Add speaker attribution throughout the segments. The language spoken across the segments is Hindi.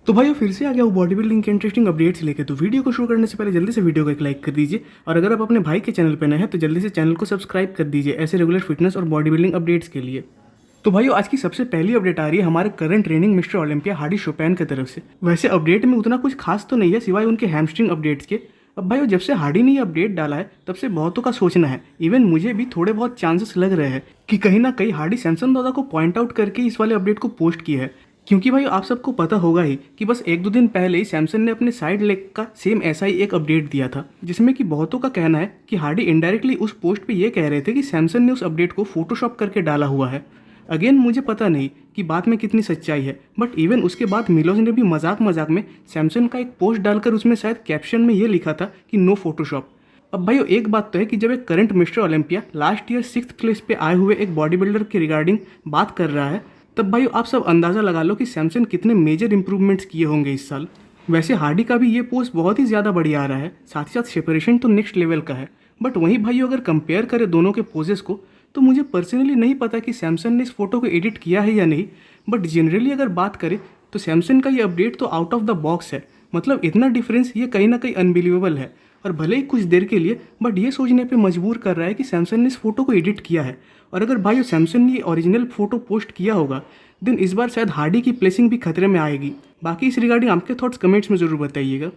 Speaker 1: तो भाई फिर से आ गया वो बॉडी बिल्डिंग के इंटरेस्टिंग अपडेट्स लेके। तो वीडियो को शुरू करने से पहले जल्दी से वीडियो को एक लाइक कर दीजिए, और अगर आप अपने भाई के चैनल पर नए हैं तो जल्दी से चैनल को सब्सक्राइब कर दीजिए ऐसे रेगुलर फिटनेस और बॉडी बिल्डिंग अपडेट्स के लिए। तो भाइयों आज की सबसे पहली अपडेट आ रही है हमारे current training mister Olympia Hardy Chopin की तरफ से। वैसे अपडेट में उतना कुछ खास तो नहीं है सिवाय उनके हैमस्ट्रिंग अपडेट्स के। अब भाइयों जब से हार्डी ने ये अपडेट डाला है तब से बहुतों का सोचना है, इवन मुझे भी थोड़े बहुत चांसेस लग रहे हैं कि कहीं ना कहीं हार्डी सैमसन दादा को पॉइंट आउट करके इस वाले अपडेट को पोस्ट किया है। क्योंकि भाई आप सबको पता होगा ही कि बस एक दो दिन पहले ही सैमसन ने अपने साइड लेग का सेम ऐसा ही एक अपडेट दिया था, जिसमें कि बहुतों का कहना है कि हार्डी इनडायरेक्टली उस पोस्ट पे ये कह रहे थे कि सैमसन ने उस अपडेट को फोटोशॉप करके डाला हुआ है। अगेन मुझे पता नहीं कि बात में कितनी सच्चाई है, बट इवन उसके बाद मिलोज ने भी मजाक मजाक में सैमसन का एक पोस्ट डालकर उसमें शायद कैप्शन में ये लिखा था कि नो फोटोशॉप। अब भाइयों एक बात तो है कि जब एक current mister Olympia last year 6th place पे आए हुए एक बॉडी बिल्डर के रिगार्डिंग बात कर रहा है, तब भाई आप सब अंदाज़ा लगा लो कि सैमसन कितने मेजर इंप्रूवमेंट्स किए होंगे इस साल। वैसे हार्डी का भी ये पोस्ट बहुत ही ज़्यादा बढ़िया आ रहा है, साथ ही साथ सेपरेशन तो नेक्स्ट लेवल का है। बट वहीं भाई अगर कंपेयर करें दोनों के पोजेस को तो मुझे पर्सनली नहीं पता कि सैमसन ने इस फोटो को एडिट किया है या नहीं, बट जनरली अगर बात करें तो सैमसन का ये अपडेट तो आउट ऑफ द बॉक्स है। मतलब इतना डिफरेंस ये कहीं ना कहीं अनबिलीवेबल है, और भले ही कुछ देर के लिए बट ये सोचने पे मजबूर कर रहा है कि सैमसन ने इस फोटो को एडिट किया है। और अगर भाई सैमसन ने ये ओरिजिनल फोटो पोस्ट किया होगा देन इस बार शायद हार्डी की प्लेसिंग भी खतरे में आएगी। बाकी इस रिगार्डिंग आपके थॉट्स कमेंट्स में ज़रूर बताइएगा।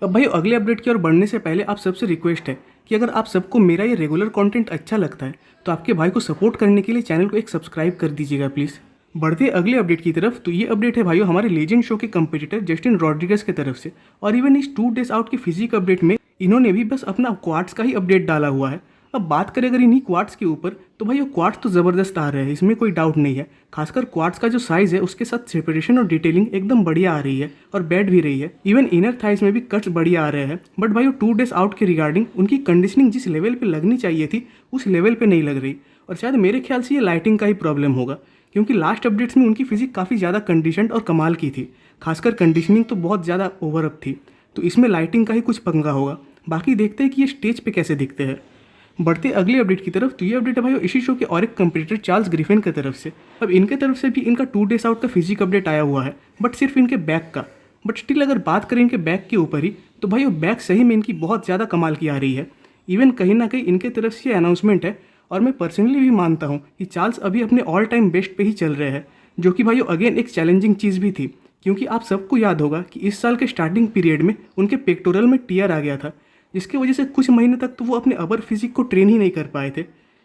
Speaker 1: अब भाई अगले अपडेट की ओर बढ़ने से पहले आप सबसे रिक्वेस्ट है कि अगर आप सबको मेरा ये रेगुलर कंटेंट अच्छा लगता है तो आपके भाई को सपोर्ट करने के लिए चैनल को एक सब्सक्राइब कर दीजिएगा प्लीज़। बढ़ते अगले अपडेट की तरफ, तो ये अपडेट है भाइयों हमारे लेजेंड शो के कंपटीटर जस्टिन रॉड्रिगस की तरफ से। और इवन इस 2 डेज आउट के फिजिक अपडेट में इन्होंने भी बस अपना क्वाड्स का ही अपडेट डाला हुआ है। अब बात करें अगर इन्हीं क्वाड्स के ऊपर तो भाई क्वाड्स तो ज़बरदस्त आ रहे हैं, इसमें कोई डाउट नहीं है। खासकर क्वाड्स का जो साइज़ है उसके साथ सेपरेशन और डिटेलिंग एकदम बढ़िया आ रही है और बैठ भी रही है। इवन इनर थाइस में भी कट्स बढ़िया आ रहे हैं। बट भाई 2 डेज आउट के रिगार्डिंग उनकी कंडीशनिंग जिस लेवल पे लगनी चाहिए थी उस लेवल पे नहीं लग रही, और शायद मेरे ख्याल से ये लाइटिंग का ही प्रॉब्लम होगा, क्योंकि लास्ट अपडेट्स में उनकी फिजिक काफ़ी ज़्यादा कंडीशनड और कमाल की थी। खासकर कंडीशनिंग तो बहुत ज़्यादा ओवरअप थी, तो इसमें लाइटिंग का ही कुछ पंगा होगा। बाकी देखते हैं कि ये स्टेज पे कैसे दिखते हैं। बढ़ते अगले अपडेट की तरफ, तो ये अपडेट है भाई इसी शो के और एक कंपटीटर चार्ल्स ग्रिफिन की तरफ से। अब इनके तरफ से भी इनका 2 डेज आउट का फिजिक अपडेट आया हुआ है, बट सिर्फ इनके बैक का। बट स्टिल अगर बात करें इनके बैक के ऊपर ही तो भाई वो बैक सही में इनकी बहुत ज़्यादा कमाल की आ रही है। इवन कहीं ना कहीं इनके तरफ से ये अनाउंसमेंट है, और मैं पर्सनली भी मानता हूँ कि चार्ल्स अभी अपने ऑल टाइम बेस्ट पे ही चल रहे हैं, जो कि भाई अगेन एक चैलेंजिंग चीज़ भी थी। क्योंकि आप सबको याद होगा कि इस साल के स्टार्टिंग पीरियड में उनके पेक्टोरल में टीयर आ गया था, जिसकी वजह से कुछ महीने तक तो वो अपने अपर फिजिक को ट्रेन ही नहीं कर पाए थे।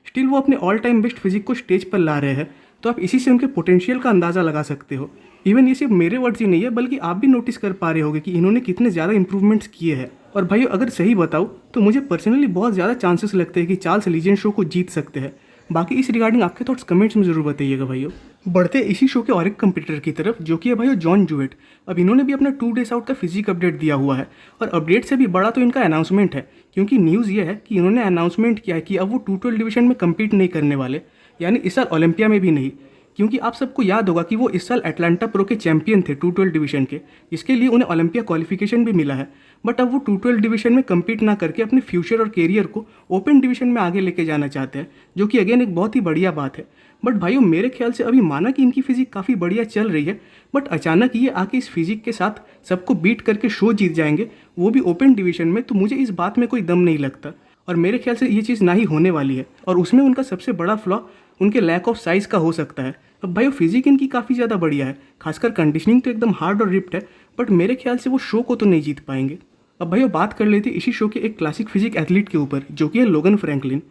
Speaker 1: स्टिल वो अपने ऑल टाइम बेस्ट फिजिक को स्टेज पर ला रहे हैं, तो आप इसी से उनके पोटेंशियल का अंदाज़ा लगा सकते हो। इवन ये सिर्फ मेरे वर्ड्स ही नहीं है, बल्कि आप भी नोटिस कर पा रहे होगे कि इन्होंने कितने ज़्यादा इंप्रूवमेंट्स किए हैं। और भाई अगर सही बताऊँ तो मुझे पर्सनली बहुत ज़्यादा चांसेस लगते हैं कि चार्ल्स लीजेंड शो को जीत सकते हैं। बाकी इस रिगार्डिंग आपके थॉट्स कमेंट्स में ज़रूर बताइएगा भाइयों। बढ़ते इसी शो के और एक कंपटीटर की तरफ, जो कि है भाई जॉन जूएट। अब इन्होंने भी अपना 2 डेज आउट का फिजिक अपडेट दिया हुआ है, और अपडेट से भी बड़ा तो इनका अनाउंसमेंट है। क्योंकि न्यूज़ ये है कि इन्होंने अनाउंसमेंट किया है कि अब वो 212 डिवीजन में कम्पीट नहीं करने वाले, यानी इस साल ओलंपिया में भी नहीं। क्योंकि आप सबको याद होगा कि वो इस साल एटलांटा प्रो के चैंपियन थे 212 डिवीजन के, जिसके लिए उन्हें ओलंपिया क्वालिफिकेशन भी मिला है। बट अब वो 212 डिवीजन में कम्पीट ना करके अपने फ्यूचर और कैरियर को ओपन डिवीजन में आगे लेके जाना चाहते हैं, जो कि अगेन एक बहुत ही बढ़िया बात है। बट भाइयों मेरे ख्याल से अभी माना कि इनकी फिजिक काफ़ी बढ़िया चल रही है, बट अचानक ये आके इस फिजिक के साथ सबको बीट करके शो जीत जाएंगे, वो भी ओपन डिवीजन में, तो मुझे इस बात में कोई दम नहीं लगता। और मेरे ख्याल से ये चीज़ ना ही होने वाली है, और उसमें उनका सबसे बड़ा फ्लॉ उनके लैक ऑफ साइज़ का हो सकता है। अब भाई फिजिक इनकी काफ़ी ज़्यादा बढ़िया है, खासकर कंडीशनिंग तो एकदम हार्ड और रिप्ड है, बट मेरे ख्याल से वो शो को तो नहीं जीत पाएंगे। अब भाई बात कर लेते इसी शो के एक क्लासिक फिजिक एथलीट के ऊपर, जो कि है लोगन फ्रैंकलिन।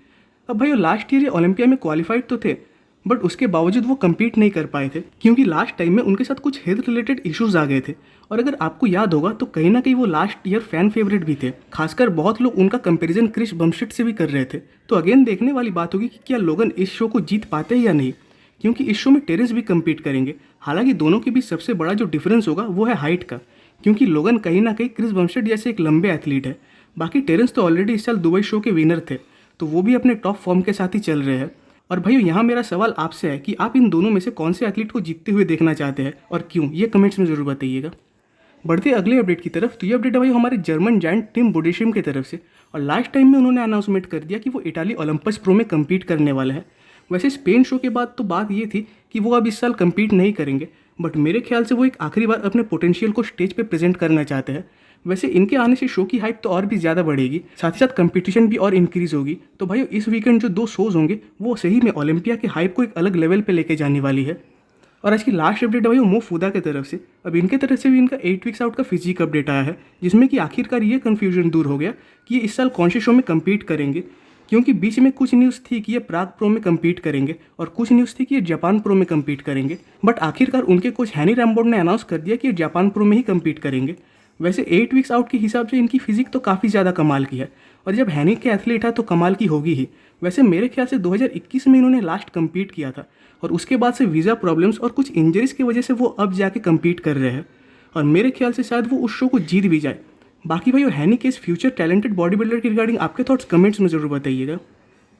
Speaker 1: अब भाई लास्ट ईयर ये ओलंपिया में क्वालिफाइड तो थे, बट उसके बावजूद वो कम्पीट नहीं कर पाए थे, क्योंकि लास्ट टाइम में उनके साथ कुछ हेल्थ रिलेटेड इश्यूज आ गए थे। और अगर आपको याद होगा तो कहीं ना कहीं वो लास्ट ईयर फैन फेवरेट भी थे। खासकर बहुत लोग उनका कंपैरिजन क्रिस बमस्टेड से भी कर रहे थे। तो अगेन देखने वाली बात होगी कि क्या लोगन इस शो को जीत पाते हैं या नहीं, क्योंकि इस शो में टेरेंस भी कम्पीट करेंगे। हालांकि दोनों के बीच सबसे बड़ा जो डिफरेंस होगा वो है हाइट का, क्योंकि लोगन कहीं ना कहीं क्रिस बमस्टेड जैसे एक लंबे एथलीट है। बाकी टेरेंस तो ऑलरेडी इस साल दुबई शो के विनर थे, तो वो भी अपने टॉप फॉर्म के साथ ही चल रहे हैं। और भाई यहाँ मेरा सवाल आपसे है कि आप इन दोनों में से कौन से एथलीट को जीतते हुए देखना चाहते हैं और क्यों, ये कमेंट्स में ज़रूर बताइएगा। बढ़ते अगले अपडेट की तरफ, तो ये अपडेट है भाई हमारे जर्मन जायंट टिम बोडेशियम की तरफ से। और लास्ट टाइम में उन्होंने अनाउंसमेंट कर दिया कि वो इटाली ओलंपस प्रो में कम्पीट करने वाले हैं। वैसे स्पेन शो के बाद तो बात ये थी कि वो अब इस साल कम्पीट नहीं करेंगे, बट मेरे ख्याल से वो एक आखिरी बार अपने पोटेंशियल को स्टेज पे प्रेजेंट करना चाहते हैं। वैसे इनके आने से शो की हाइप तो और भी ज़्यादा बढ़ेगी, साथ ही साथ कंपटीशन भी और इंक्रीज होगी। तो भाई इस वीकेंड जो 2 शोज़ होंगे वो सही में ओलंपिया के हाइप को एक अलग लेवल पे लेके जाने वाली है। और आज की लास्ट अपडेट है भाई वो मोफूदा की तरफ से। अब इनके तरफ से भी इनका 8 वीक्स आउट का फिजिक अपडेट आया है, जिसमें कि आखिरकार ये कन्फ्यूजन दूर हो गया कि ये इस साल कौन से शो में कम्पीट करेंगे। क्योंकि बीच में कुछ न्यूज़ थी कि ये प्राग प्रो में कम्पीट करेंगे और कुछ न्यूज़ थी कि ये जापान प्रो में कम्पीट करेंगे, बट आखिरकार उनके कोच हैनी रैमबोर्ड ने अनाउंस कर दिया कि ये जापान प्रो में ही कम्पीट करेंगे। वैसे 8 वीक्स आउट के हिसाब से इनकी फिजिक तो काफ़ी ज़्यादा कमाल की है, और जब हैनी के एथलीट है तो कमाल की होगी ही। वैसे मेरे ख्याल से 2021 में इन्होंने लास्ट कम्पीट किया था, और उसके बाद से वीज़ा प्रॉब्लम्स और कुछ इंजरीज की वजह से वो अब जाके कम्पीट कर रहे हैं, और मेरे ख्याल से शायद वो उस शो को जीत भी जाए। बाकी भाई हैनी के इस फ्यूचर टैलेंटेड बॉडी बिल्डर के रिगार्डिंग आपके थॉट्स कमेंट्स में ज़रूर बताइएगा।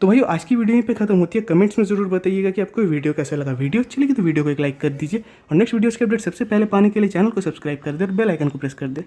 Speaker 1: तो भाई आज की वीडियो यहीं पे खत्म होती है। कमेंट्स में ज़रूर बताइएगा कि आपको वीडियो कैसा लगा। वीडियो अच्छी लगी तो वीडियो को एक लाइक कर दीजिए, और नेक्स्ट वीडियोस के अपडेट सबसे पहले पाने के लिए चैनल को सब्सक्राइब कर दे और बेल आइकन को प्रेस कर दे।